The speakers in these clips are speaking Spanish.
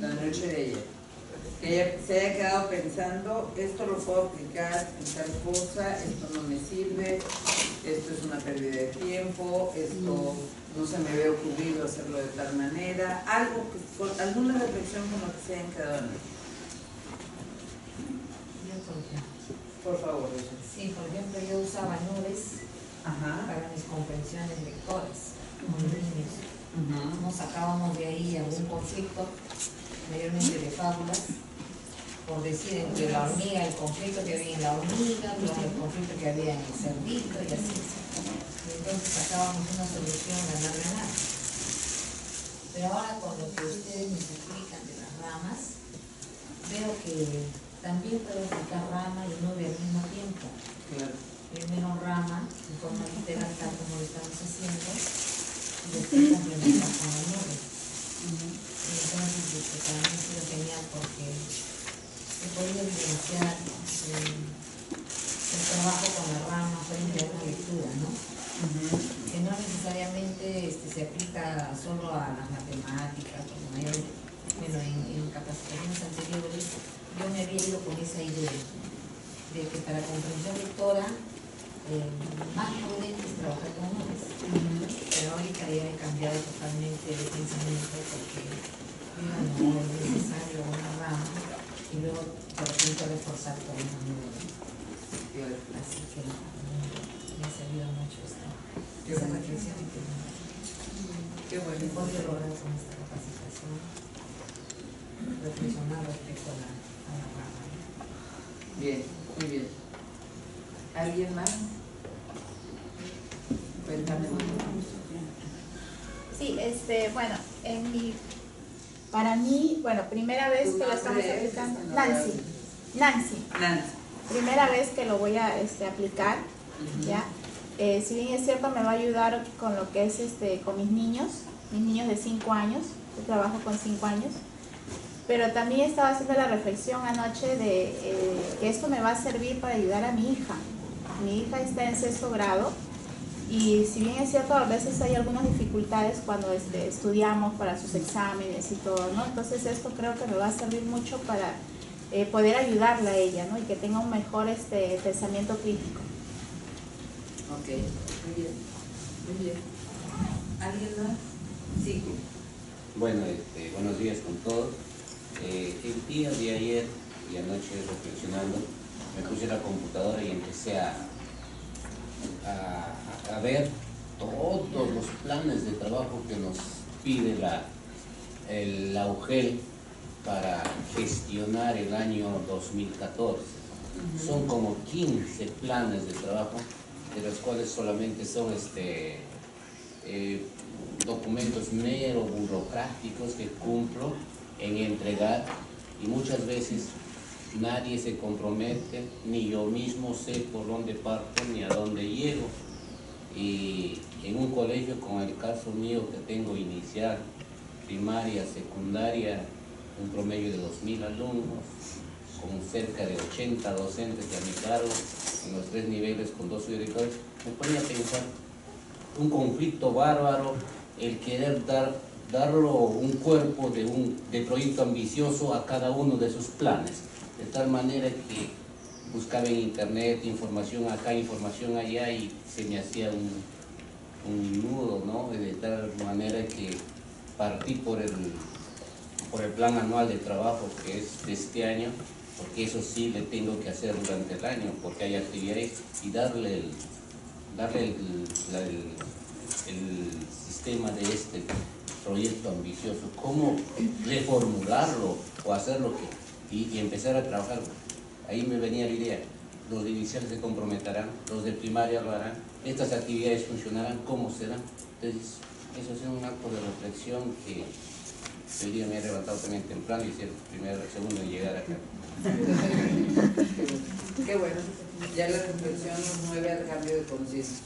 La noche de ayer. Que ella se haya quedado pensando, esto lo puedo aplicar en tal cosa, esto no me sirve, esto es una pérdida de tiempo, esto no se me había ocurrido hacerlo de tal manera, algo que, alguna reflexión con lo que se hayan quedado en él. Por favor. Sí, por ejemplo, yo usaba nubes para mis comprensiones lectoras como niños. Nos sacábamos de ahí algún conflicto, mayormente de fábulas, por decir, entre la hormiga, el conflicto que había en la hormiga, el conflicto que había en el cerdito y así. Y entonces sacábamos una solución ganar-ganar. Pero ahora con lo que ustedes nos explican de las ramas, veo que también puedo aplicar rama y nube al mismo tiempo. Claro. Primero rama, en forma literal, tal como lo estamos haciendo, y después complementar con la nube. Entonces, para mí ha sido genial porque se podía evidenciar el trabajo con la rama frente a una lectura, ¿no? Que no necesariamente se aplica solo a las matemáticas, como bueno, en capacitaciones anteriores yo me había ido con esa idea de que para comprensión lectora más prudente es trabajar con nubes. Pero ahorita ya he cambiado totalmente de pensamiento porque no es necesario una rama y luego de repente reforzar con una nube. Así que me ha servido mucho esa reflexión. Qué bueno. He podido lograr con esta capacitación reflexionar respecto a la rama. Bien, muy bien. ¿Alguien más? Cuéntame. Sí, bueno, para mí, bueno, primera vez que lo estamos aplicando. Nancy. Primera vez que lo voy a aplicar, ¿ya? Si bien es cierto, me va a ayudar con lo que es con mis niños de 5 años, yo trabajo con 5 años, pero también estaba haciendo la reflexión anoche de que esto me va a servir para ayudar a mi hija. Mi hija está en 6º grado y si bien es cierto, a veces hay algunas dificultades cuando estudiamos para sus exámenes y todo, ¿no? Entonces esto creo que me va a servir mucho para poder ayudarla a ella, ¿no? Y que tenga un mejor pensamiento crítico. Ok, muy bien. Muy bien. ¿Alguien más? Sí. Bueno, buenos días con todos. El día de ayer y anoche reflexionando, me puse la computadora y empecé a ver todos los planes de trabajo que nos pide la UGEL para gestionar el año 2014. Son como 15 planes de trabajo, de los cuales solamente son documentos mero burocráticos que cumplo en entregar, y muchas veces nadie se compromete, ni yo mismo sé por dónde parto ni a dónde llego. Y en un colegio, con el caso mío que tengo inicial, primaria, secundaria, un promedio de 2.000 alumnos, con cerca de 80 docentes a mi cargo, en los 3 niveles con 2 directores, me ponía a pensar un conflicto bárbaro el querer darlo un cuerpo de proyecto ambicioso a cada uno de sus planes, de tal manera que buscaba en internet información acá, información allá, y se me hacía un nudo, ¿no? De tal manera que partí por el plan anual de trabajo, que es de este año, porque eso sí le tengo que hacer durante el año, porque hay actividades, y darle el sistema de este proyecto ambicioso, cómo reformularlo o hacerlo y empezar a trabajar. Ahí me venía la idea, los de iniciales se comprometerán, los de primaria lo harán, estas actividades funcionarán, ¿cómo serán? Entonces, eso es un acto de reflexión que hoy día me he levantado también temprano y ser el segundo en llegar acá. Qué bueno, ya la reflexión nos mueve al cambio de conciencia,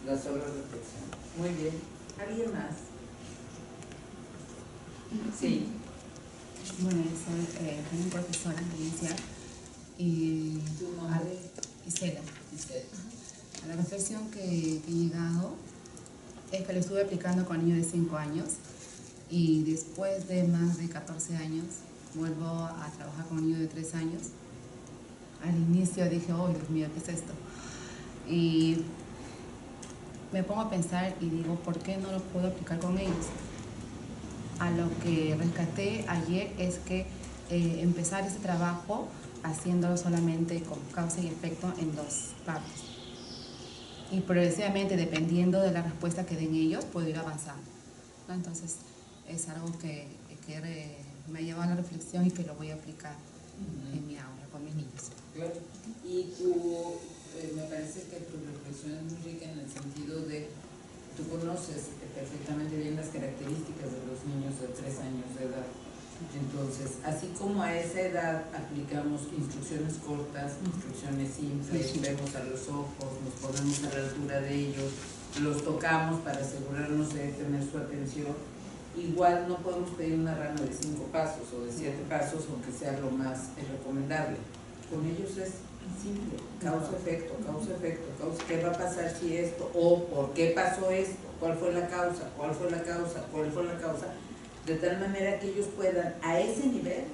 la sobre-reflexión. Muy bien. ¿Alguien más? Sí. Bueno, yo soy también profesora inicial y ¿Tu nombre? Isela. A la reflexión que he llegado es que lo estuve aplicando con niños de 5 años Y después de más de 14 años, vuelvo a trabajar con un niño de 3 años. Al inicio dije, oh Dios mío, ¿qué es esto? Y me pongo a pensar y digo, ¿por qué no lo puedo aplicar con ellos? A lo que rescaté ayer es que empezar ese trabajo haciéndolo solamente con causa y efecto en 2 partes. Y progresivamente, dependiendo de la respuesta que den ellos, puedo ir avanzando, ¿no? Entonces, es algo que me ha llevado a la reflexión y que lo voy a aplicar en mi aula con mis niños. Claro. Y tú, me parece que tu reflexión es muy rica en el sentido de, tú conoces perfectamente bien las características de los niños de 3 años de edad. Entonces, así como a esa edad aplicamos instrucciones cortas, instrucciones simples, vemos a los ojos, nos ponemos a la altura de ellos, los tocamos para asegurarnos de tener su atención, igual no podemos pedir una rama de 5 pasos o de 7 pasos, aunque sea lo más recomendable. Con ellos es simple, causa-efecto, causa-efecto, ¿qué va a pasar si esto? O ¿por qué pasó esto? ¿Cuál fue la causa? ¿Cuál fue la causa? ¿Cuál fue la causa? De tal manera que ellos puedan a ese nivel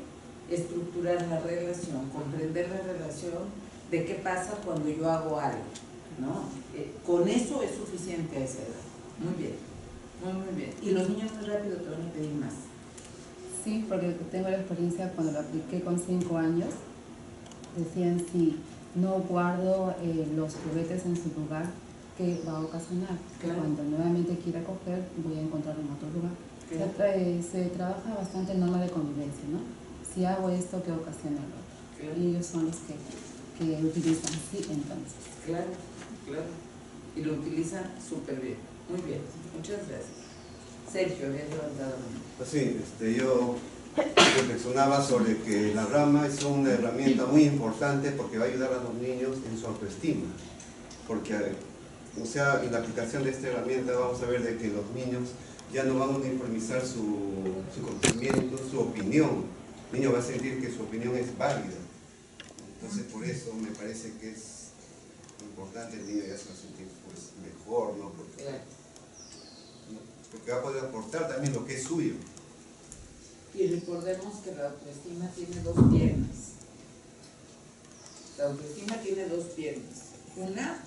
estructurar la relación, comprender la relación de qué pasa cuando yo hago algo, ¿no? Con eso es suficiente a esa edad. Muy bien, muy bien. Y los niños muy rápido te van a pedir más. Sí, porque tengo la experiencia cuando lo apliqué con 5 años, decían si no guardo los juguetes en su lugar, ¿qué va a ocasionar? Claro. Cuando nuevamente quiera coger, voy a encontrarlo en otro lugar. Claro. Se trabaja bastante en norma de convivencia, ¿no? Si hago esto, ¿qué ocasiona lo otro? Claro. Y ellos son los que utilizan, sí, entonces. Claro, claro. Y lo utilizan súper bien. Muy bien, muchas gracias. Sergio, había levantado la mano. Pues sí, yo reflexionaba sobre que la rama es una herramienta muy importante porque va a ayudar a los niños en su autoestima. Porque, o sea, en la aplicación de esta herramienta vamos a ver de que los niños ya no van a uniformizar su conocimiento, su opinión. El niño va a sentir que su opinión es válida. Entonces, por eso me parece que es importante, el niño ya se va a sentir pues, mejor, ¿no? Porque va a poder aportar también lo que es suyo. Y recordemos que la autoestima tiene 2 piernas. La autoestima tiene 2 piernas. Una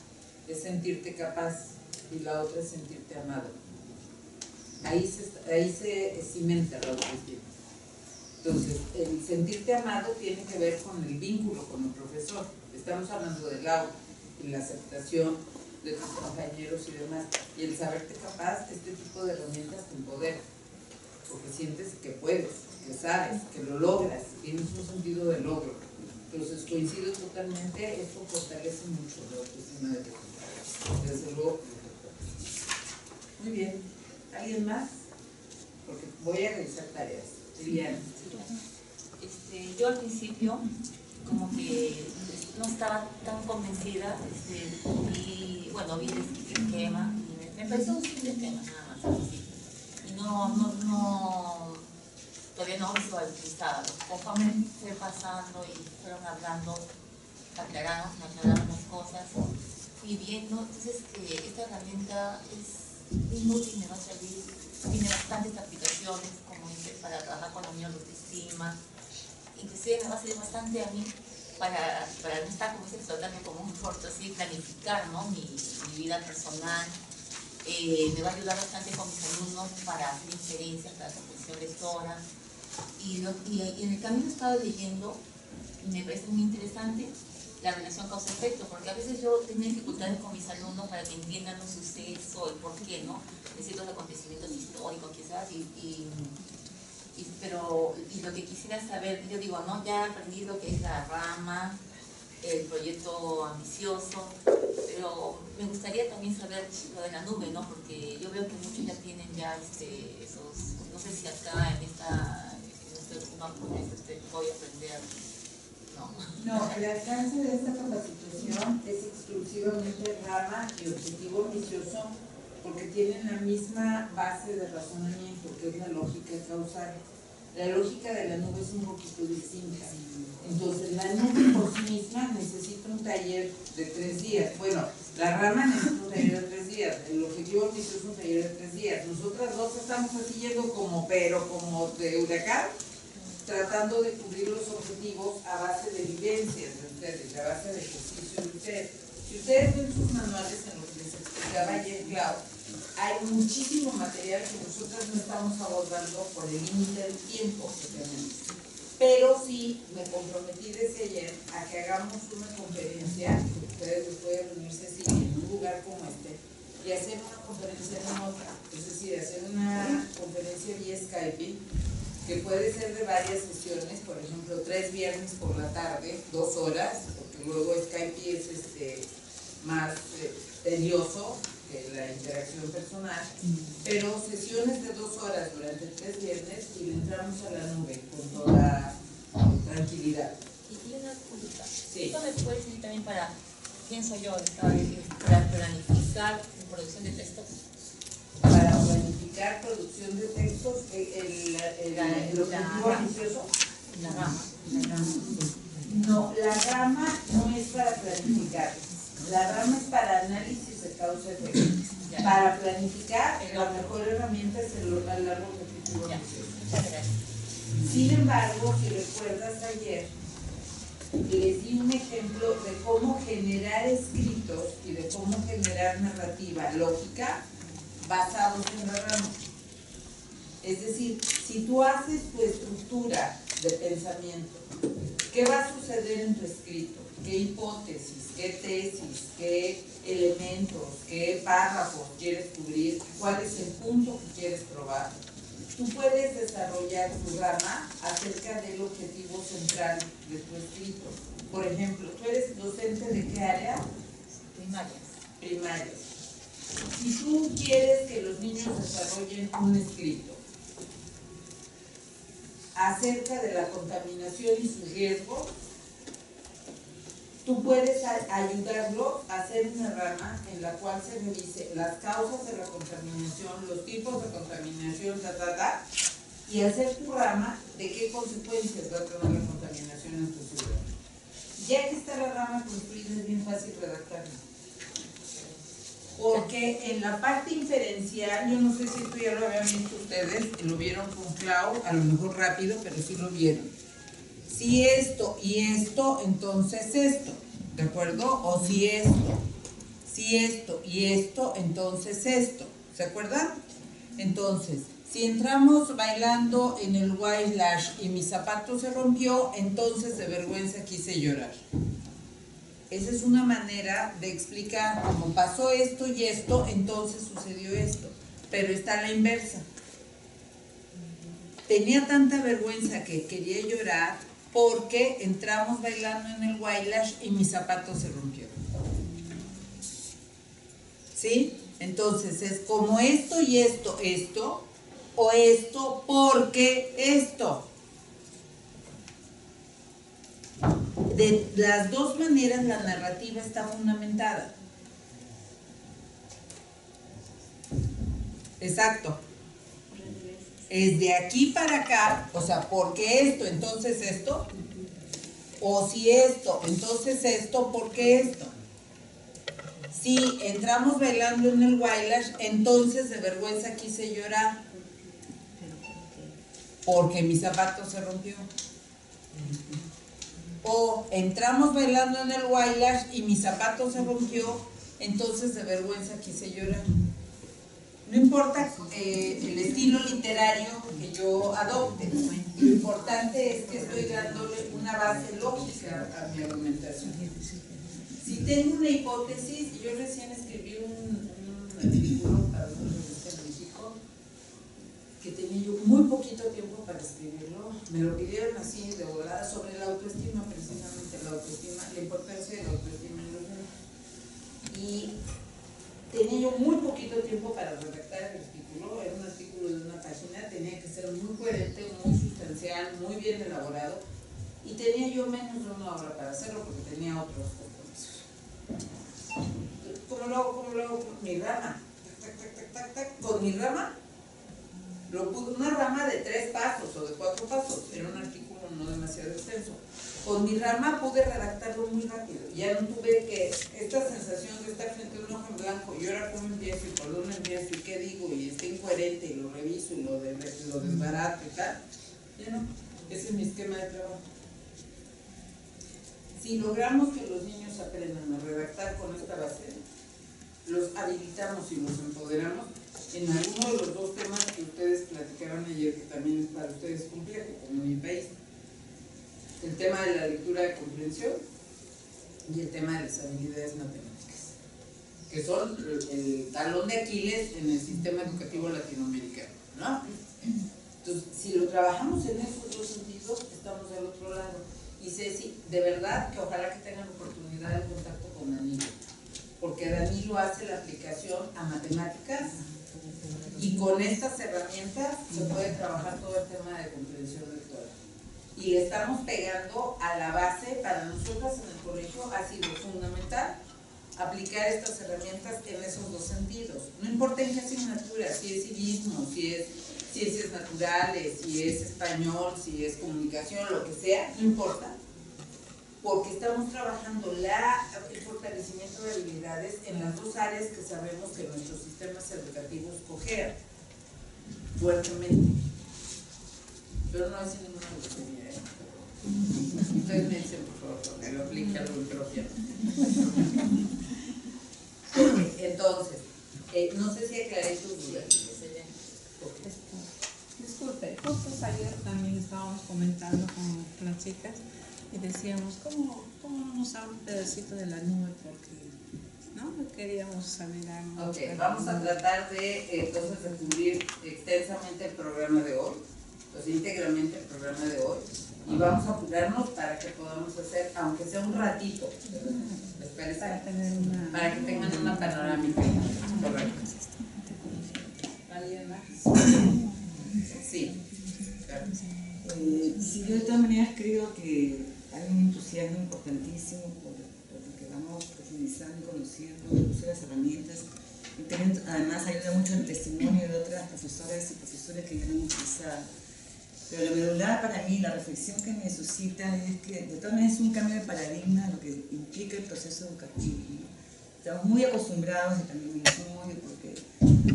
es sentirte capaz y la otra es sentirte amado. Ahí se cimenta la autoestima. Entonces, el sentirte amado tiene que ver con el vínculo con el profesor. Estamos hablando del aula y la aceptación de tus compañeros y demás. Y el saberte capaz, este tipo de herramientas te empodera. Porque sientes que puedes, que sabes, que lo logras, tienes un sentido de logro. Entonces coincido totalmente, esto fortalece mucho la autoestima de tu. Desde luego. Muy bien. ¿Alguien más? Porque voy a realizar tareas. Liliana. Yo al principio como que no estaba tan convencida y bueno, vi el esquema y me pareció un simple tema nada más al principio. No, todavía no visualizaba. Conforme fue pasando y fueron hablando, aclararon las cosas, fui viendo, entonces esta herramienta es inútil, me va a servir, tiene bastantes aplicaciones, como dice, para trabajar con los niños de autoestima, inclusive me va a servir bastante a mí para no estar como dice, explotando como un corto, así, planificar, ¿no? mi vida personal. Me va a ayudar bastante con mis alumnos para hacer inferencias, para la comprensión lectora. Y en el camino he estado leyendo, y me parece muy interesante, la relación causa-efecto, porque a veces yo tengo dificultades con mis alumnos para que entiendan un suceso, el porqué, ¿no? De ciertos acontecimientos históricos, quizás, pero lo que quisiera saber, yo digo, ¿no? Ya he aprendido que es la rama, el proyecto ambicioso, pero me gustaría también saber lo de la nube, ¿no? Porque yo veo que muchos ya tienen ya esos, no sé si acá en voy a aprender, No, el alcance de esta capacitación es exclusivamente rama y objetivo ambicioso porque tienen la misma base de razonamiento, que es la lógica causal. La lógica de la nube es un poquito distinta. Entonces, la nube por sí misma necesita un taller de 3 días. Bueno, La rama necesita un taller de 3 días, el objetivo ambicioso es un taller de 3 días. Nosotras dos estamos así yendo como de huracán, tratando de cubrir los objetivos a base de vivencias de ustedes, a base de ejercicio de ustedes. Si ustedes ven sus manuales en los que les explicaba ayer Clau, hay muchísimo material que nosotros no estamos abordando por el límite del tiempo que tenemos. Pero sí me comprometí desde ayer a que hagamos una conferencia, que ustedes pueden reunirse así en un lugar como este, y hacer una conferencia remota, es decir, hacer una conferencia vía Skype, que puede ser de varias sesiones, por ejemplo, 3 viernes por la tarde, 2 horas, porque luego Skype es más tedioso que la interacción personal, pero sesiones de 2 horas durante 3 viernes y le entramos a la nube con toda tranquilidad. Y una pregunta, Sí. ¿esto me puede servir también para, pienso yo, para planificar la producción de textos? Para planificar producción de textos, el objetivo ambicioso. La rama. No, la rama no es para planificar. La rama es para análisis de causa-efecto. Para planificar, la mejor herramienta es el largo objetivo ambicioso. Muchas gracias. Sin embargo, si recuerdas ayer, les di un ejemplo de cómo generar escritos y de cómo generar narrativa lógica basados en la rama. Es decir, si tú haces tu estructura de pensamiento, ¿qué va a suceder en tu escrito? ¿Qué hipótesis, qué tesis, qué elementos, qué párrafos quieres cubrir? ¿Cuál es el punto que quieres probar? Tú puedes desarrollar tu rama acerca del objetivo central de tu escrito. Por ejemplo, ¿tú eres docente de qué área? Primarias. Si tú quieres que los niños desarrollen un escrito acerca de la contaminación y sus riesgos, tú puedes ayudarlos a hacer una rama en la cual se revise las causas de la contaminación, los tipos de contaminación, y hacer tu rama de qué consecuencias va a tener la contaminación en tu ciudad. Ya que está la rama construida, es bien fácil redactarla. Porque en la parte inferencial, yo no sé si esto ya lo habían visto ustedes, lo vieron con Clau, a lo mejor rápido, pero sí lo vieron. Si esto y esto, entonces esto, ¿de acuerdo? O si esto y esto, entonces esto, ¿se acuerdan? Entonces, si entramos bailando en el White Lash y mi zapato se rompió, entonces de vergüenza quise llorar. Esa es una manera de explicar, como pasó esto y esto, entonces sucedió esto, pero está a la inversa. Tenía tanta vergüenza que quería llorar porque entramos bailando en el White Lash y mi zapato se rompió. ¿Sí? Entonces es como esto y esto, o esto porque esto. De las dos maneras la narrativa está fundamentada. Exacto. Es de aquí para acá, o sea, porque esto, entonces esto, o si esto, entonces esto, porque esto. Si entramos bailando en el White Lash, entonces de vergüenza quise llorar, porque mi zapato se rompió. O entramos bailando en el White Lash y mi zapato se rompió, entonces de vergüenza quise llorar. No importa el estilo literario que yo adopte, lo importante es que estoy dándole una base lógica a mi argumentación. Si tengo una hipótesis, yo recién escribí un artículo para una revista en México que tenía yo muy poquito tiempo para escribirlo, me lo pidieron así de volada sobre la autoestima, precisamente la autoestima, la importancia de la autoestima en los niños. Y tenía yo muy poquito tiempo para redactar el artículo, era un artículo de una página, tenía que ser muy coherente, muy sustancial, muy bien elaborado, y tenía yo menos de 1 hora para hacerlo porque tenía otros compromisos. ¿Cómo lo hago? Con mi rama. Con mi rama, una rama de 3 pasos o de 4 pasos, era un artículo no demasiado extenso. Con mi rama pude redactarlo muy rápido, ya no tuve que, esta sensación de estar frente a un hoja en blanco, y ahora cómo empiezo y por dónde empiezo y qué digo y está incoherente y lo reviso y lo desbarato y tal, ya no, ese es mi esquema de trabajo. Si logramos que los niños aprendan a redactar con esta base, los habilitamos y los empoderamos en alguno de los dos temas que ustedes platicaron ayer, que también es para ustedes complejo, como en mi país. El tema de la lectura de comprensión y el tema de las habilidades matemáticas, que son el talón de Aquiles en el sistema educativo latinoamericano, ¿no? Entonces, si lo trabajamos en esos dos sentidos, estamos del otro lado. Y Ceci, de verdad que ojalá que tengan oportunidad de contacto con Danilo, porque Danilo hace la aplicación a matemáticas y con estas herramientas se puede trabajar todo el tema de comprensión lectora. Y le estamos pegando a la base. Para nosotras en el colegio ha sido fundamental aplicar estas herramientas en esos dos sentidos. No importa en qué asignatura, si es civismo, si es ciencias naturales, si es español, si es comunicación, lo que sea, no importa. Porque estamos trabajando el fortalecimiento de habilidades en las dos áreas que sabemos que nuestros sistemas educativos cojean fuertemente. Pero no es ninguna grosería, ¿eh? Ustedes me dicen, por favor, me lo aplica algo propio. Entonces, no sé si aclaré tus dudas. Disculpe, justo ayer también estábamos comentando con las chicas y decíamos, ¿cómo nos habla un pedacito de la nube? Porque no queríamos saber algo. Ok, vamos a tratar de entonces de cubrir extensamente el programa de hoy, íntegramente el programa de hoy, y vamos a apurarnos para que podamos hacer, aunque sea un ratito, para que tengan una panorámica. Correcto. ¿Alguien más? Sí. Sí, yo de todas maneras creo que hay un entusiasmo importantísimo por lo que vamos profundizando y conociendo el uso de las herramientas. Y además ayuda mucho el testimonio de otras profesoras y profesores que ya lo han utilizado. Pero lo medular para mí, la reflexión que me suscita es que de todas maneras es un cambio de paradigma lo que implica el proceso educativo, ¿no? Estamos muy acostumbrados, y también me incluyo, porque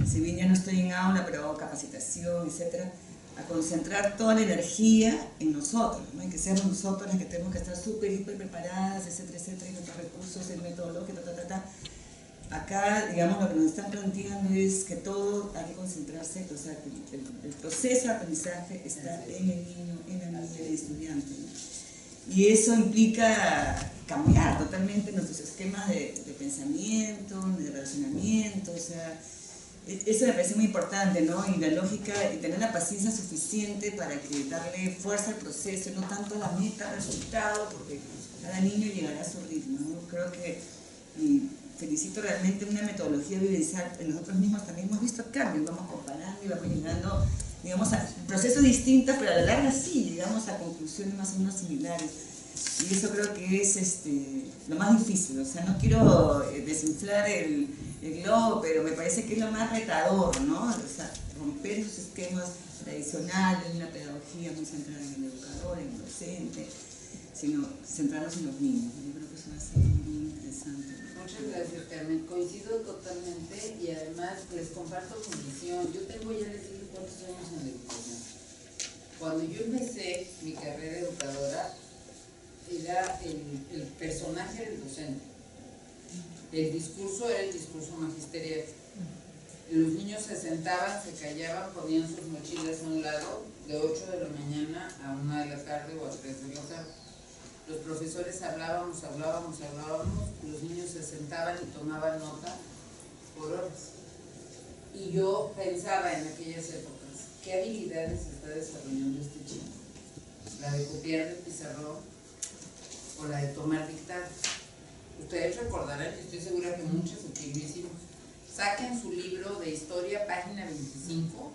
si bien ya no estoy en aula, pero hago capacitación, etcétera, a concentrar toda la energía en nosotros, ¿no? Y que seamos nosotros las que tenemos que estar súper, hiper preparadas, etcétera, etcétera, y nuestros recursos, el metodológico, Acá, digamos, lo que nos están planteando es que todo hay que concentrarse, o sea, que el proceso de aprendizaje está en el niño, en la niña, en el estudiante, ¿no? Y eso implica cambiar totalmente nuestros esquemas de pensamiento, de relacionamiento, o sea, eso me parece muy importante, ¿no? Y la lógica, y tener la paciencia suficiente para que darle fuerza al proceso, no tanto a la meta, al resultado, porque cada niño llegará a su ritmo, ¿no? Creo que, y felicito realmente una metodología vivencial, nosotros mismos también hemos visto cambios, vamos comparando y vamos llegando, digamos, a procesos distintos, pero a la larga sí llegamos a conclusiones más o menos similares. Y eso creo que es lo más difícil, o sea, no quiero desinflar el globo, pero me parece que es lo más retador, ¿no? O sea, romper esos esquemas tradicionales, una pedagogía muy centrada en el educador, en el docente, sino centrarnos en los niños. Yo creo que eso va a ser muy interesante. Muchas gracias, Carmen. Coincido totalmente y además les comparto mi visión. Yo tengo, ya les dije cuántos años en la educación. Cuando yo empecé mi carrera educadora, era el personaje del docente. El discurso era el discurso magisterial. Los niños se sentaban, se callaban, ponían sus mochilas a un lado, de 8 de la mañana a 1 de la tarde o a 3 de la tarde. Los profesores hablábamos, los niños se sentaban y tomaban nota por horas. Y yo pensaba en aquellas épocas, ¿qué habilidades está desarrollando este chico? ¿La de copiar del pizarrón o la de tomar dictados? Ustedes recordarán, y estoy segura que muchos aquí lo hicimos. Saquen su libro de historia, página 25,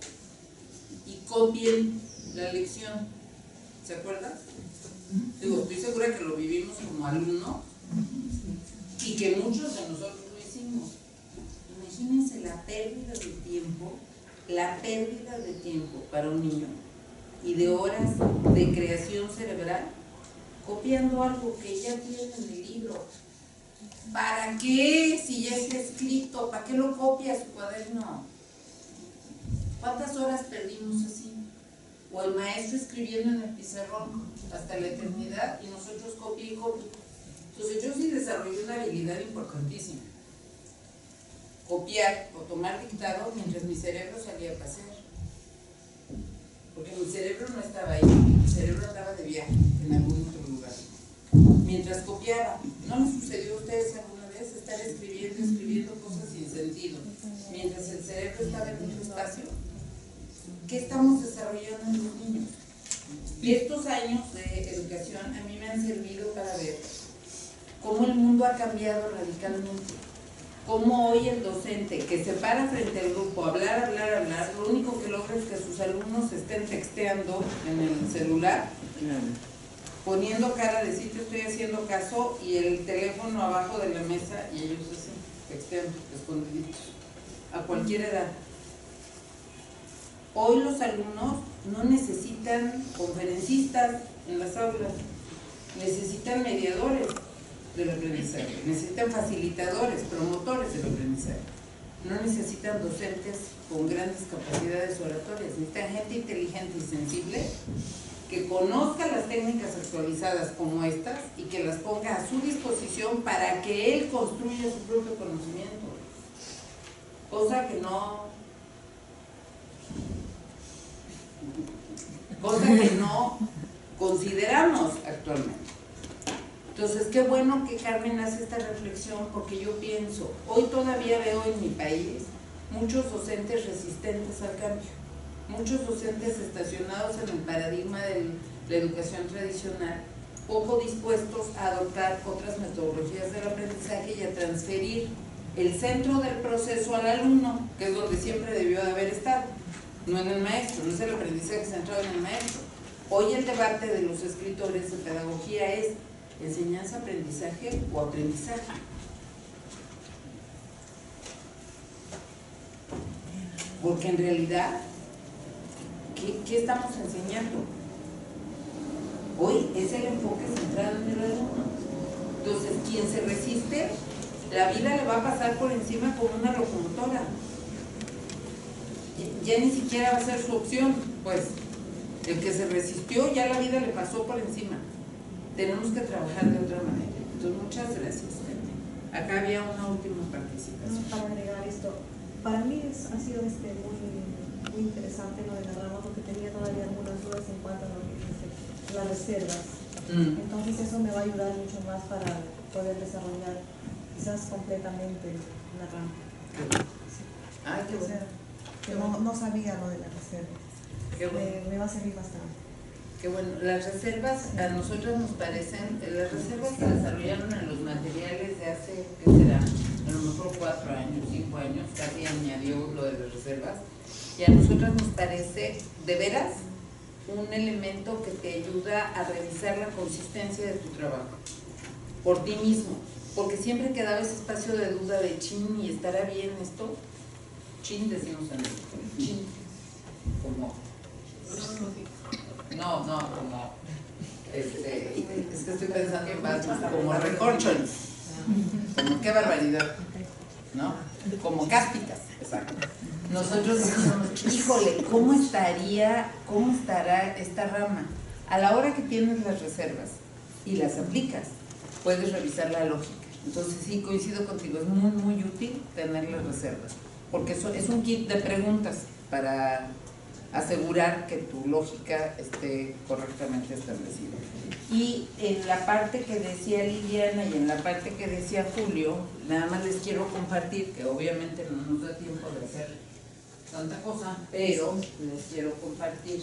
y copien la lección. ¿Se acuerdan? Digo, estoy segura que lo vivimos como alumnos y que muchos de nosotros lo hicimos. Imagínense la pérdida de tiempo para un niño y de horas de creación cerebral copiando algo que ya tiene en el libro. ¿Para qué? Si ya está escrito, ¿para qué lo copia a su cuaderno? ¿Cuántas horas perdimos así? O el maestro escribiendo en el pizarrón hasta la eternidad y nosotros copia y copia. Entonces yo sí desarrollé una habilidad importantísima. Copiar o tomar dictado mientras mi cerebro salía a pasear. Porque mi cerebro no estaba ahí, mi cerebro andaba de viaje en algún otro lugar. Mientras copiaba, ¿no les sucedió a ustedes alguna vez estar escribiendo cosas sin sentido? Mientras el cerebro estaba en otro espacio. ¿Qué estamos desarrollando en los niños? Y estos años de educación a mí me han servido para ver cómo el mundo ha cambiado radicalmente. Cómo hoy el docente que se para frente al grupo a hablar, lo único que logra es que sus alumnos estén texteando en el celular, poniendo cara de sí te estoy haciendo caso, y el teléfono abajo de la mesa y ellos así, texteando, escondiditos, a cualquier edad. Hoy los alumnos no necesitan conferencistas en las aulas, necesitan mediadores del aprendizaje, necesitan facilitadores, promotores del aprendizaje. No necesitan docentes con grandes capacidades oratorias, necesitan gente inteligente y sensible que conozca las técnicas actualizadas como estas y que las ponga a su disposición para que él construya su propio conocimiento. Cosa que no consideramos actualmente. Entonces, qué bueno que Carmen hace esta reflexión, porque yo pienso, hoy todavía veo en mi país muchos docentes resistentes al cambio, muchos docentes estacionados en el paradigma de la educación tradicional, poco dispuestos a adoptar otras metodologías del aprendizaje y a transferir el centro del proceso al alumno, que es donde siempre debió de haber estado, no en el maestro, no es el aprendizaje centrado en el maestro. Hoy el debate de los escritores de pedagogía es enseñanza, aprendizaje o aprendizaje. Porque en realidad, ¿qué estamos enseñando? Hoy es el enfoque centrado en el alumno. Entonces, quien se resiste, la vida le va a pasar por encima como una locomotora. Ya ni siquiera va a ser su opción, pues. El que se resistió, ya la vida le pasó por encima. Tenemos que trabajar de otra manera. Entonces, muchas gracias. Acá había una última participación. Para agregar esto, para mí ha sido muy interesante lo de la rama, porque tenía todavía algunas dudas en cuanto a las reservas. Entonces eso me va a ayudar mucho más para poder desarrollar quizás completamente la rama. Sí. Qué bueno. Que no sabía lo de las reservas. Me va a servir bastante. Qué bueno, las reservas a nosotros nos parecen, las reservas se desarrollaron en los materiales de hace, ¿qué será? A lo mejor 4 años, 5 años, casi añadió lo de las reservas, y a nosotros nos parece, de veras, un elemento que te ayuda a revisar la consistencia de tu trabajo, por ti mismo, porque siempre quedaba ese espacio de duda de chin, ¿y estará bien esto? Chin decimos en México, chin, como... como es que estoy pensando en Batman, como recorcholis, como qué barbaridad, ¿no? Como cáspitas, exacto. Nosotros decimos, híjole, ¿cómo estará esta rama? A la hora que tienes las reservas y las aplicas, puedes revisar la lógica. Entonces sí, coincido contigo, es muy útil tener las reservas, porque eso es un kit de preguntas para asegurar que tu lógica esté correctamente establecida. Y en la parte que decía Liliana y en la parte que decía Julio, nada más les quiero compartir, que obviamente no nos da tiempo de hacer tanta cosa, pero les quiero compartir.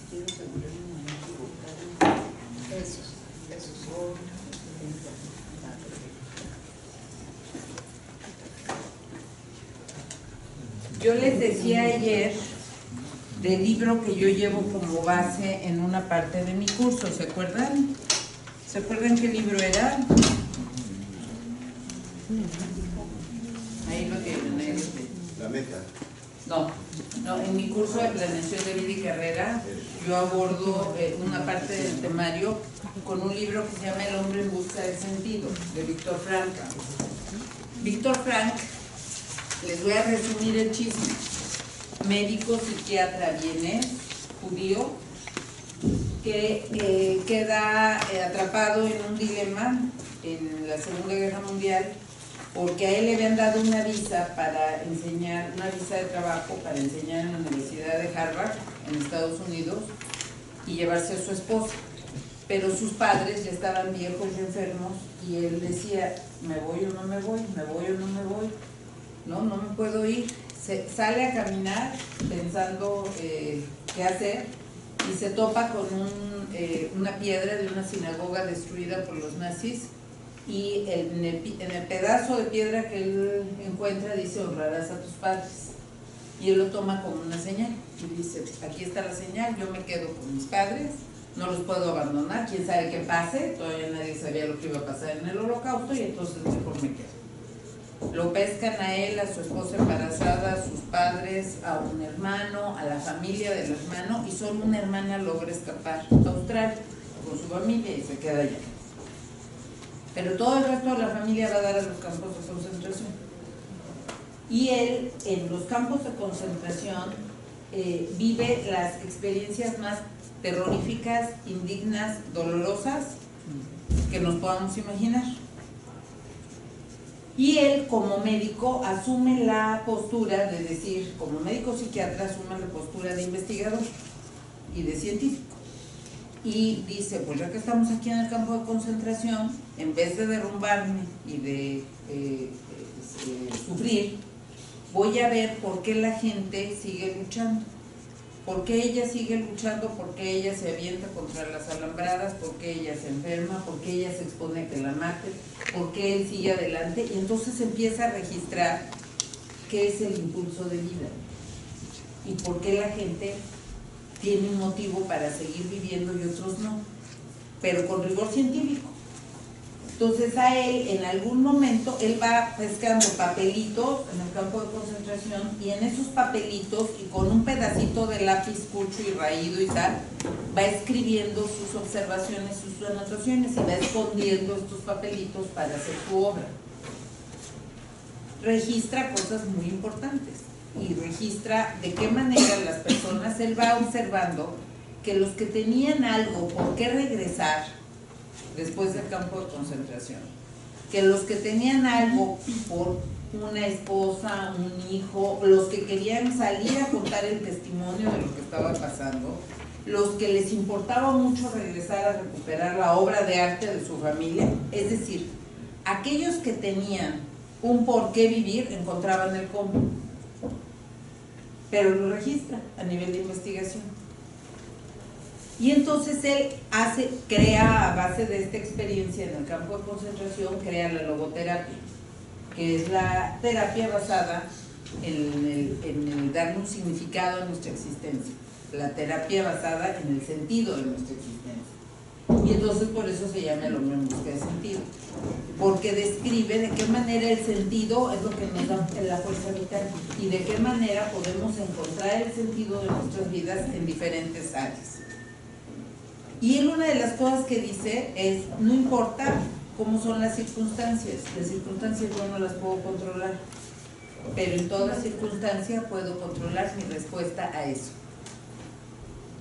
Quiero asegurarme de no equivocarme. Esos. Yo les decía ayer del libro que yo llevo como base en una parte de mi curso, ¿se acuerdan? ¿Se acuerdan qué libro era? Ahí lo tienen, La meta. No, en mi curso de planeación de vida y carrera yo abordo una parte del temario con un libro que se llama El hombre en busca de sentido, de Víctor Frank. Víctor Frank, les voy a resumir el chisme, médico, psiquiatra vienés, judío, que queda atrapado en un dilema en la Segunda Guerra Mundial, porque a él le habían dado una visa para enseñar, una visa de trabajo para enseñar en la Universidad de Harvard, en Estados Unidos, y llevarse a su esposa. Pero sus padres ya estaban viejos y enfermos, y él decía, me voy o no me voy, me voy o no me voy, no me puedo ir. Sale a caminar pensando qué hacer, y se topa con una piedra de una sinagoga destruida por los nazis, y en el pedazo de piedra que él encuentra dice, honrarás a tus padres, y él lo toma como una señal y dice, aquí está la señal, yo me quedo con mis padres, no los puedo abandonar, quién sabe qué pase, todavía nadie sabía lo que iba a pasar en el Holocausto, y entonces mejor me quedo. Lo pescan a él, a su esposa embarazada, a sus padres, a un hermano, a la familia del hermano, y solo una hermana logra escapar a Australia con su familia y se queda allá. Pero todo el resto de la familia va a dar a los campos de concentración. Y él, en los campos de concentración, vive las experiencias más terroríficas, indignas, dolorosas que nos podamos imaginar. Y él, como médico, asume la postura de decir, como médico psiquiatra, asume la postura de investigador y de científico. Y dice, pues ya que estamos aquí en el campo de concentración, en vez de derrumbarme y de sufrir, voy a ver por qué la gente sigue luchando. ¿Por qué ella sigue luchando? ¿Por qué ella se avienta contra las alambradas? ¿Por qué ella se enferma? ¿Por qué ella se expone a que la maten? ¿Por qué él sigue adelante? Y entonces empieza a registrar qué es el impulso de vida y por qué la gente tiene un motivo para seguir viviendo y otros no, pero con rigor científico. Entonces a él, en algún momento, él va pescando papelitos en el campo de concentración, y en esos papelitos, y con un pedacito de lápiz cucho y raído y tal, va escribiendo sus observaciones, sus anotaciones, y va escondiendo estos papelitos para hacer su obra. Registra cosas muy importantes, y registra de qué manera las personas, él va observando que los que tenían algo por qué regresar después del campo de concentración, que los que tenían algo por una esposa, un hijo, los que querían salir a contar el testimonio de lo que estaba pasando, los que les importaba mucho regresar a recuperar la obra de arte de su familia, es decir, aquellos que tenían un por qué vivir encontraban el cómo, pero lo registra a nivel de investigación. Y entonces él crea, a base de esta experiencia en el campo de concentración, crea la logoterapia, que es la terapia basada en el darle un significado a nuestra existencia, la terapia basada en el sentido de nuestra existencia. Y entonces por eso se llama El hombre en busca de sentido, porque describe de qué manera el sentido es lo que nos da la fuerza vital, y de qué manera podemos encontrar el sentido de nuestras vidas en diferentes áreas. Y él, una de las cosas que dice es, no importa cómo son las circunstancias yo no las puedo controlar, pero en toda circunstancia puedo controlar mi respuesta a eso.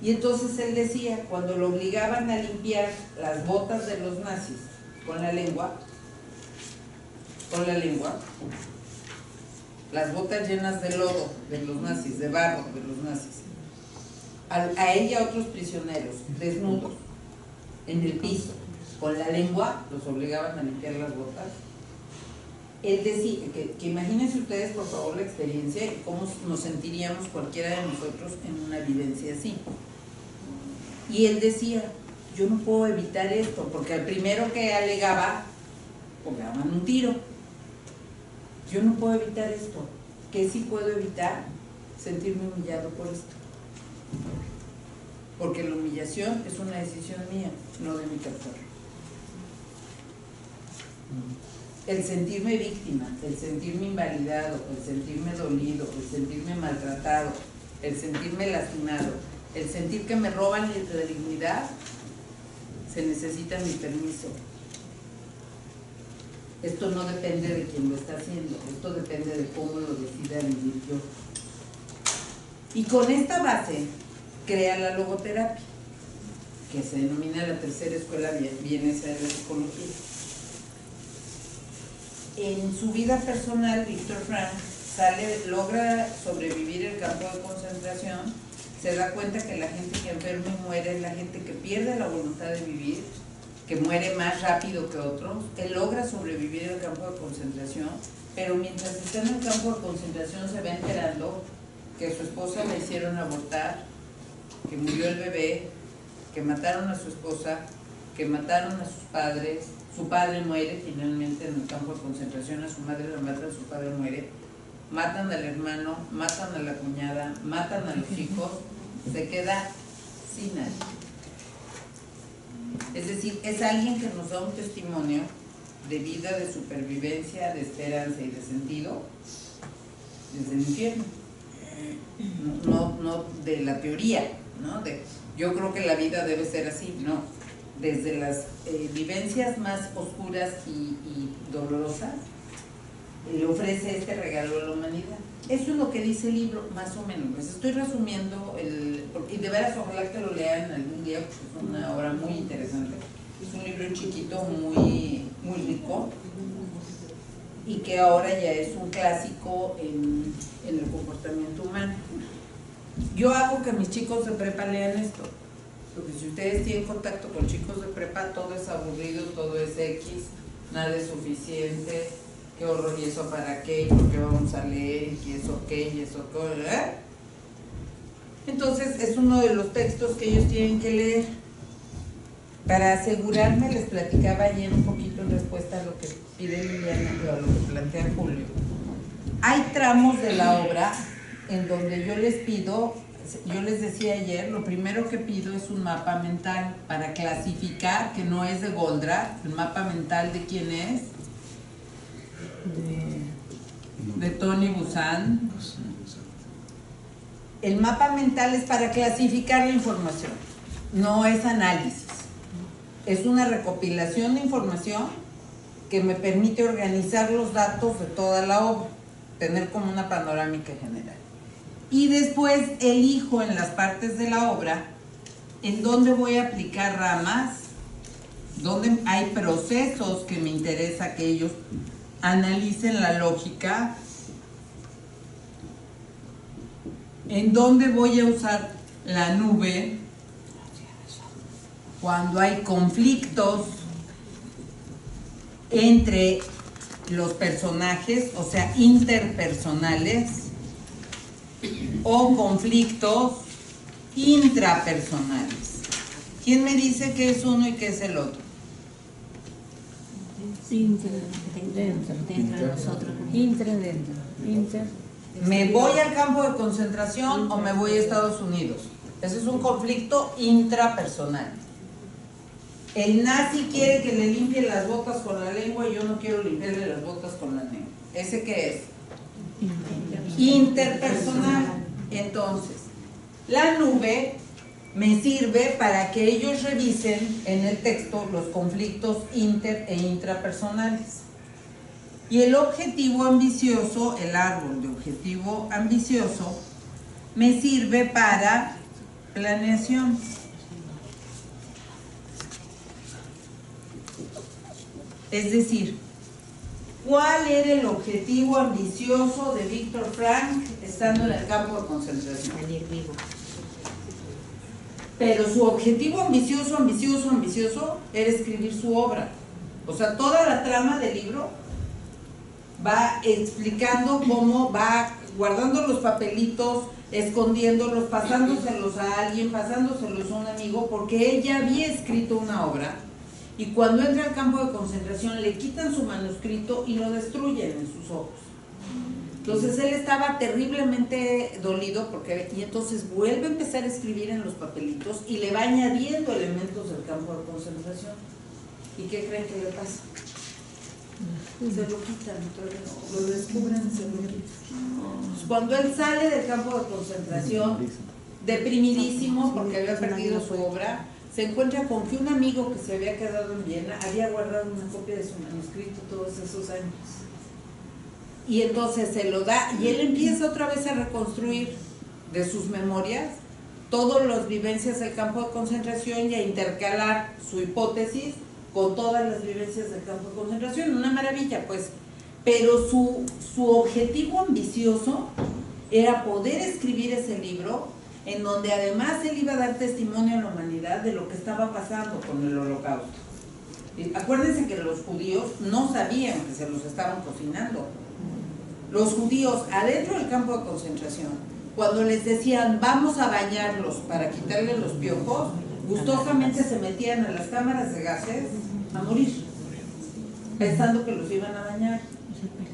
Y entonces él decía, cuando lo obligaban a limpiar las botas de los nazis con la lengua, las botas llenas de lodo de los nazis, de barro de los nazis, a él y a otros prisioneros, desnudos, en el piso, con la lengua, los obligaban a limpiar las botas. Él decía, que imagínense ustedes por favor la experiencia y cómo nos sentiríamos cualquiera de nosotros en una vivencia así. Y él decía, yo no puedo evitar esto, porque al primero que alegaba, le daban un tiro. Yo no puedo evitar esto. ¿Qué sí puedo evitar? Sentirme humillado por esto. Porque la humillación es una decisión mía, no de mi captor. el sentirme víctima, el sentirme invalidado, el sentirme dolido, el sentirme maltratado, el sentirme lastimado, el sentir que me roban la dignidad, se necesita mi permiso. Esto no depende de quién lo está haciendo, esto depende de cómo lo decida vivir yo. Y con esta base crea la logoterapia, que se denomina la tercera escuela vienesa de la psicología. En su vida personal, Viktor Frankl logra sobrevivir el campo de concentración, se da cuenta que la gente que enferma y muere es la gente que pierde la voluntad de vivir, que muere más rápido que otros. Él logra sobrevivir el campo de concentración, pero mientras está en el campo de concentración se va enterando que su esposa la hicieron abortar, que murió el bebé, que mataron a su esposa, que mataron a sus padres, su padre muere finalmente en el campo de concentración, a su madre la matan, su padre muere, matan al hermano, matan a la cuñada, matan a los hijos, se queda sin nadie. Es decir, es alguien que nos da un testimonio de vida, de supervivencia, de esperanza y de sentido desde el infierno. No de la teoría, ¿no? Yo creo que la vida debe ser así, no. Desde las vivencias más oscuras y dolorosas, le ofrece este regalo a la humanidad. Eso es lo que dice el libro, más o menos. Les estoy resumiendo, y de veras ojalá que lo lean algún día, porque es una obra muy interesante. Es un libro chiquito, muy rico, y que ahora ya es un clásico en el comportamiento humano. Yo hago que mis chicos de prepa lean esto, porque si ustedes tienen contacto con chicos de prepa, todo es aburrido, todo es X, nada es suficiente, qué horror, y eso para qué, y por qué vamos a leer, y eso qué, y eso qué, ¿eh? Entonces es uno de los textos que ellos tienen que leer. Para asegurarme, les platicaba ayer un poquito en respuesta a lo que pide Liliana, o a lo que plantea Julio. Hay tramos de la obra en donde yo les pido, yo les decía ayer, lo primero que pido es un mapa mental para clasificar, que no es de Goldratt, el mapa mental de quién es, de Tony Buzan. El mapa mental es para clasificar la información, no es análisis. Es una recopilación de información que me permite organizar los datos de toda la obra, tener como una panorámica general. Y después elijo en las partes de la obra en dónde voy a aplicar ramas, dónde hay procesos que me interesa que ellos analicen la lógica, en dónde voy a usar la nube cuando hay conflictos entre los personajes, o sea, interpersonales, o conflictos intrapersonales. ¿Quién me dice qué es uno y qué es el otro? Dentro de nosotros. Dentro. ¿Me voy al campo de concentración o me voy a Estados Unidos? Ese es un conflicto intrapersonal. El nazi quiere que le limpie las botas con la lengua y yo no quiero limpiarle las botas con la lengua. ¿Ese qué es? Interpersonal. Entonces, la nube me sirve para que ellos revisen en el texto los conflictos inter e intrapersonales. Y el objetivo ambicioso, el árbol de objetivo ambicioso, me sirve para planeación. Es decir, ¿cuál era el objetivo ambicioso de Viktor Frankl estando en el campo de concentración? Salir vivo. Pero su objetivo ambicioso era escribir su obra. O sea, toda la trama del libro va explicando cómo va guardando los papelitos, escondiéndolos, pasándoselos a alguien, pasándoselos a un amigo, porque él ya había escrito una obra. Y cuando entra al campo de concentración le quitan su manuscrito y lo destruyen en sus ojos. Entonces él estaba terriblemente dolido y entonces vuelve a empezar a escribir en los papelitos y le va añadiendo elementos del campo de concentración. ¿Y qué creen que le pasa? Se lo quitan, lo descubren y se lo quitan. Cuando él sale del campo de concentración, deprimidísimo porque había perdido su obra, se encuentra con que un amigo que se había quedado en Viena había guardado una copia de su manuscrito todos esos años. Y entonces se lo da y él empieza otra vez a reconstruir de sus memorias todas las vivencias del campo de concentración y a intercalar su hipótesis con todas las vivencias del campo de concentración. Una maravilla, pues. Pero su objetivo ambicioso era poder escribir ese libro en donde además él iba a dar testimonio a la humanidad de lo que estaba pasando con el Holocausto. Y acuérdense que los judíos no sabían que se los estaban cocinando. Los judíos adentro del campo de concentración, cuando les decían vamos a bañarlos para quitarles los piojos, gustosamente se metían a las cámaras de gases a morir, pensando que los iban a bañar.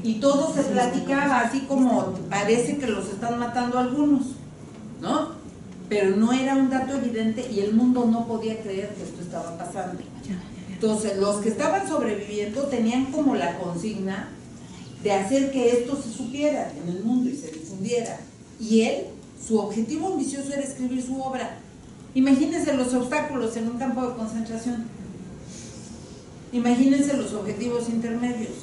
Y todo se platicaba así como parece que los están matando algunos, ¿no? Pero no era un dato evidente y el mundo no podía creer que esto estaba pasando. Entonces los que estaban sobreviviendo tenían como la consigna de hacer que esto se supiera en el mundo y se difundiera. Y él, su objetivo ambicioso era escribir su obra. Imagínense los obstáculos en un campo de concentración. Imagínense los objetivos intermedios.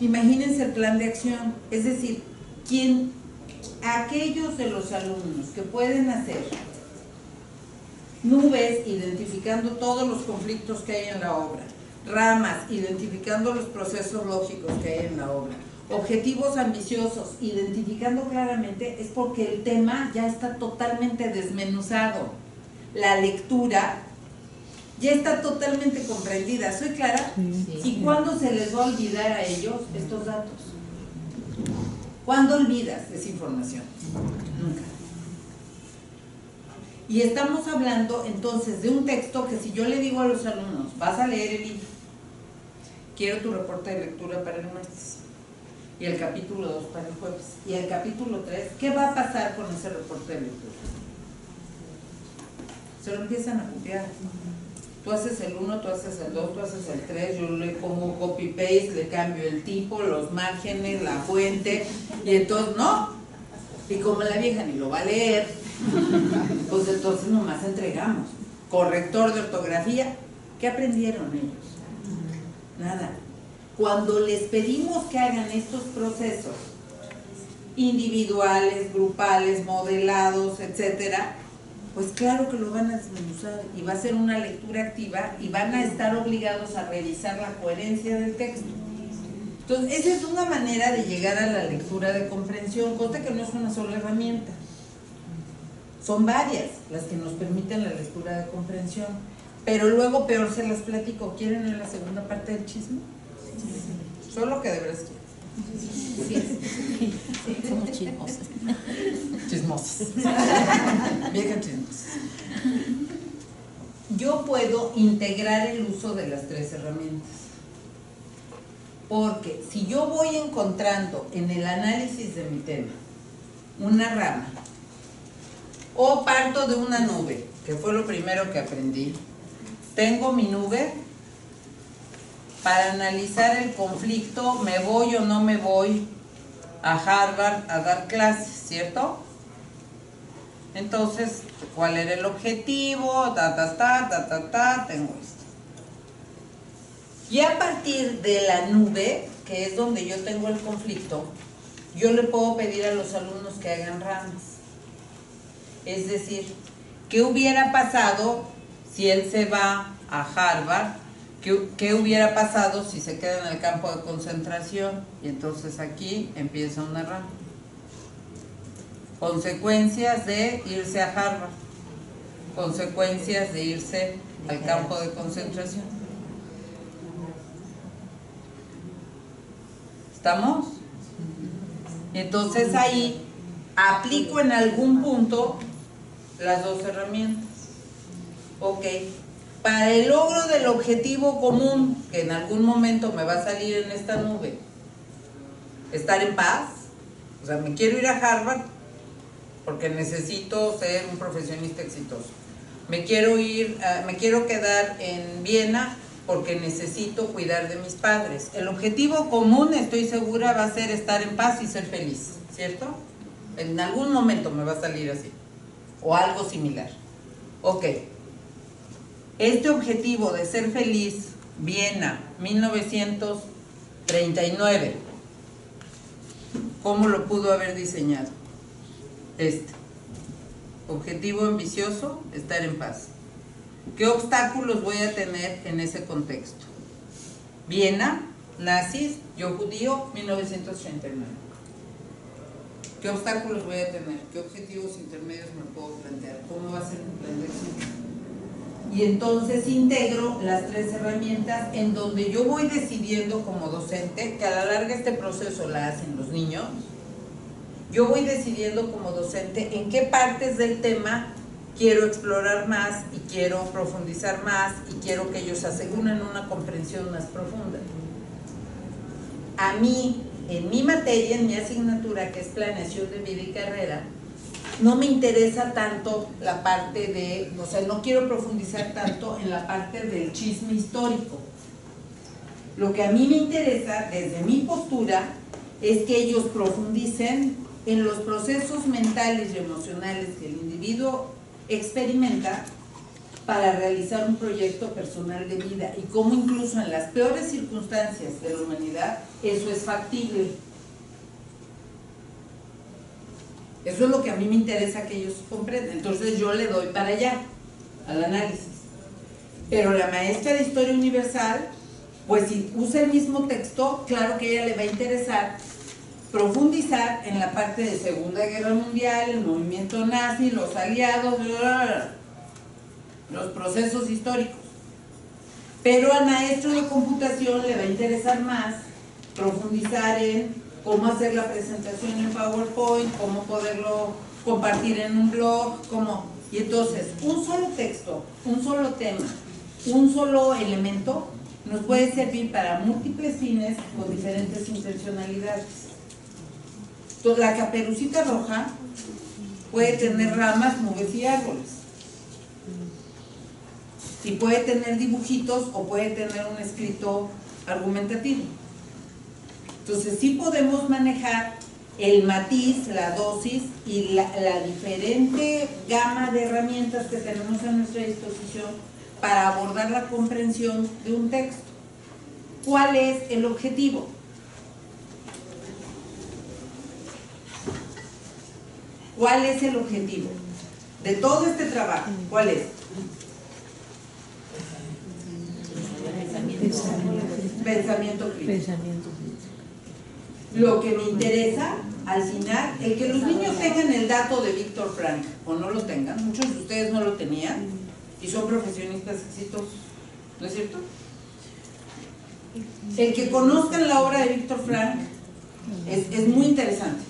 Imagínense el plan de acción. Es decir, aquellos de los alumnos que pueden hacer nubes identificando todos los conflictos que hay en la obra, ramas identificando los procesos lógicos que hay en la obra, objetivos ambiciosos identificando claramente, es porque el tema ya está totalmente desmenuzado. La lectura ya está totalmente comprendida. ¿Soy clara? Sí. ¿Y cuándo se les va a olvidar a ellos estos datos? ¿Cuándo olvidas esa información? Nunca. Y estamos hablando entonces de un texto que si yo le digo a los alumnos, vas a leer el libro, quiero tu reporte de lectura para el martes, y el capítulo 2 para el jueves, y el capítulo 3, ¿qué va a pasar con ese reporte de lectura? Se lo empiezan a copiar. Tú haces el 1, tú haces el 2, tú haces el 3, yo le pongo copy-paste, le cambio el tipo, los márgenes, la fuente, y entonces no. Y como la vieja ni lo va a leer, pues entonces nomás entregamos. Corrector de ortografía, ¿qué aprendieron ellos? Nada. Cuando les pedimos que hagan estos procesos individuales, grupales, modelados, etcétera, pues claro que lo van a desmenuzar y va a ser una lectura activa y van a estar obligados a revisar la coherencia del texto. Entonces, esa es una manera de llegar a la lectura de comprensión, cosa que no es una sola herramienta. Son varias las que nos permiten la lectura de comprensión. Pero luego peor se las platico. ¿Quieren en la segunda parte del chisme? Sí. Solo que de veras quieren. Sí. Somos chismosos. Chismosos. Vieja chismosos. Yo puedo integrar el uso de las tres herramientas. Porque si yo voy encontrando en el análisis de mi tema una rama o parto de una nube, que fue lo primero que aprendí, tengo mi nube para analizar el conflicto, me voy o no me voy a Harvard a dar clases, ¿cierto? Entonces, ¿cuál era el objetivo? Tengo esto. Y a partir de la nube, que es donde yo tengo el conflicto, yo le puedo pedir a los alumnos que hagan ramas. Es decir, ¿qué hubiera pasado si él se va a Harvard? ¿Qué hubiera pasado si se queda en el campo de concentración? Y entonces aquí empieza una rama. Consecuencias de irse a Harvard. Consecuencias de irse al campo de concentración. ¿Estamos? Entonces ahí aplico en algún punto las dos herramientas. Ok. Para el logro del objetivo común, que en algún momento me va a salir en esta nube, estar en paz, o sea, me quiero ir a Harvard porque necesito ser un profesionista exitoso. Me quiero quedar en Viena porque necesito cuidar de mis padres. El objetivo común, estoy segura, va a ser estar en paz y ser feliz, ¿cierto? En algún momento me va a salir así, o algo similar. Ok. Este objetivo de ser feliz, Viena, 1939. ¿Cómo lo pudo haber diseñado? Objetivo ambicioso, estar en paz. ¿Qué obstáculos voy a tener en ese contexto? Viena, nazis, yo judío, 1939. ¿Qué obstáculos voy a tener? ¿Qué objetivos intermedios me puedo plantear? ¿Cómo va a ser mi plan de acción? Y entonces integro las 3 herramientas en donde yo voy decidiendo como docente, que a la larga este proceso la hacen los niños. Yo voy decidiendo como docente en qué partes del tema quiero explorar más y quiero profundizar más y quiero que ellos aseguren una comprensión más profunda. A mí, en mi materia, en mi asignatura, que es planeación de vida y carrera, no me interesa tanto la parte de, o sea, no quiero profundizar tanto en la parte del chisme histórico. Lo que a mí me interesa, desde mi postura, es que ellos profundicen en los procesos mentales y emocionales que el individuo experimenta para realizar un proyecto personal de vida y cómo incluso en las peores circunstancias de la humanidad eso es factible. Eso es lo que a mí me interesa que ellos comprendan. Entonces yo le doy para allá, al análisis. Pero la maestra de Historia Universal, pues si usa el mismo texto, claro que a ella le va a interesar profundizar en la parte de Segunda Guerra Mundial, el movimiento nazi, los aliados, los procesos históricos. Pero al maestro de computación le va a interesar más profundizar en cómo hacer la presentación en PowerPoint, cómo poderlo compartir en un blog, cómo. Y entonces, un solo texto, un solo tema, un solo elemento nos puede servir para múltiples fines con diferentes intencionalidades. Entonces, la Caperucita Roja puede tener ramas, nubes y árboles. Y puede tener dibujitos o puede tener un escrito argumentativo. Entonces sí podemos manejar el matiz, la dosis y la diferente gama de herramientas que tenemos a nuestra disposición para abordar la comprensión de un texto. ¿Cuál es el objetivo? ¿Cuál es el objetivo de todo este trabajo? ¿Cuál es? Pensamiento crítico. Lo que me interesa, al final, el que los niños tengan el dato de Víctor Frank, o no lo tengan, muchos de ustedes no lo tenían, y son profesionistas exitosos, ¿no es cierto? El que conozcan la obra de Víctor Frank es muy interesante,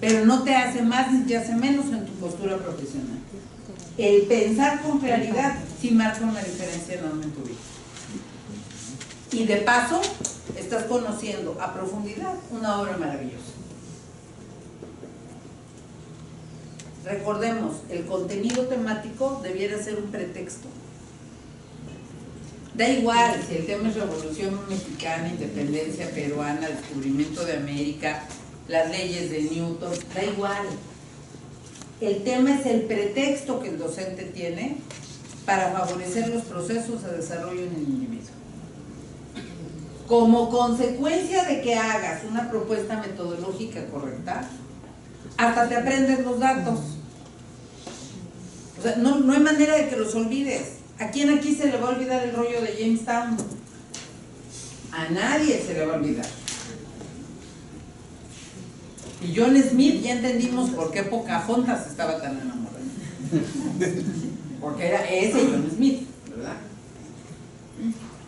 pero no te hace más ni te hace menos en tu postura profesional. El pensar con claridad sí marca una diferencia enorme en tu vida. Y de paso, estás conociendo a profundidad una obra maravillosa. Recordemos, el contenido temático debiera ser un pretexto. Da igual si el tema es Revolución Mexicana, Independencia Peruana, Descubrimiento de América, las leyes de Newton, da igual. El tema es el pretexto que el docente tiene para favorecer los procesos de desarrollo en el individuo. Como consecuencia de que hagas una propuesta metodológica correcta, hasta te aprendes los datos. O sea, no hay manera de que los olvides. ¿A quién aquí se le va a olvidar el rollo de Jamestown? A nadie se le va a olvidar. Y John Smith, ya entendimos por qué Pocahontas estaba tan enamorada. Porque era ese John Smith, ¿verdad?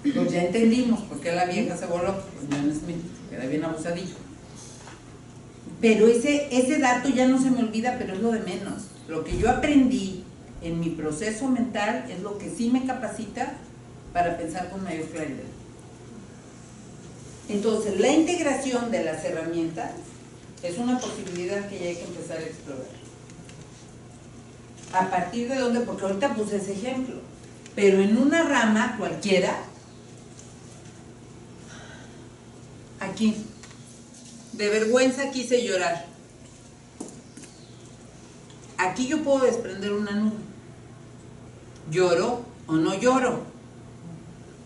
Pues ya entendimos por qué la vieja se voló, pues John Smith, que era bien abusadillo. Pero ese dato ya no se me olvida, pero es lo de menos. Lo que yo aprendí en mi proceso mental es lo que sí me capacita para pensar con mayor claridad. Entonces, la integración de las herramientas es una posibilidad que ya hay que empezar a explorar. ¿A partir de dónde? Porque ahorita puse ese ejemplo. Pero en una rama cualquiera, aquí. De vergüenza quise llorar. Aquí yo puedo desprender una nube. ¿Lloro o no lloro?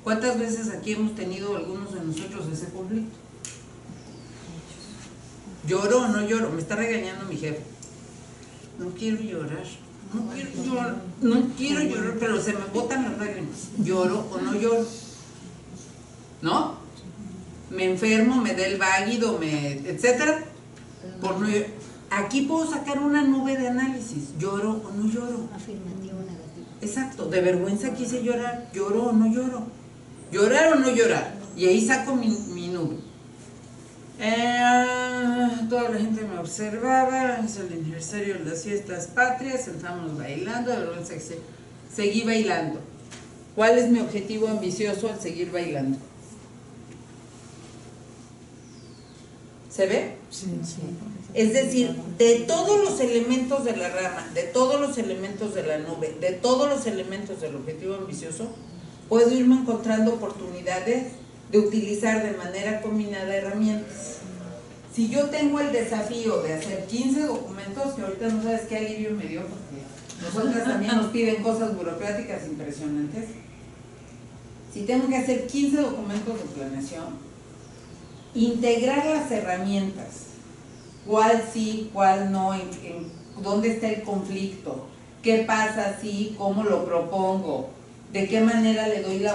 ¿Cuántas veces aquí hemos tenido algunos de nosotros ese conflicto? ¿Lloro o no lloro? Me está regañando mi jefe. No quiero llorar. No quiero llorar, pero se me botan las lágrimas. ¿Lloro o no lloro? ¿No? Me enfermo, me da el váguido, etcétera. Por no llorar. Aquí puedo sacar una nube de análisis. ¿Lloro o no lloro? Afirmativo, negativo. Exacto. De vergüenza quise llorar. ¿Lloro o no lloro? ¿Llorar o no llorar? Y ahí saco mi nube. Toda la gente me observaba. Es el aniversario de las fiestas patrias. Estamos bailando. De vergüenza seguí bailando. ¿Cuál es mi objetivo ambicioso al seguir bailando? ¿Se ve? Sí. Es decir, de todos los elementos de la rama, de todos los elementos de la nube, de todos los elementos del objetivo ambicioso, puedo irme encontrando oportunidades de utilizar de manera combinada herramientas. Si yo tengo el desafío de hacer 15 documentos, que ahorita no sabes qué alivio me dio, porque nosotras también nos piden cosas burocráticas impresionantes. Si tengo que hacer 15 documentos de planeación, integrar las herramientas, cuál sí, cuál no, dónde está el conflicto, qué pasa si, cómo lo propongo, de qué manera le doy la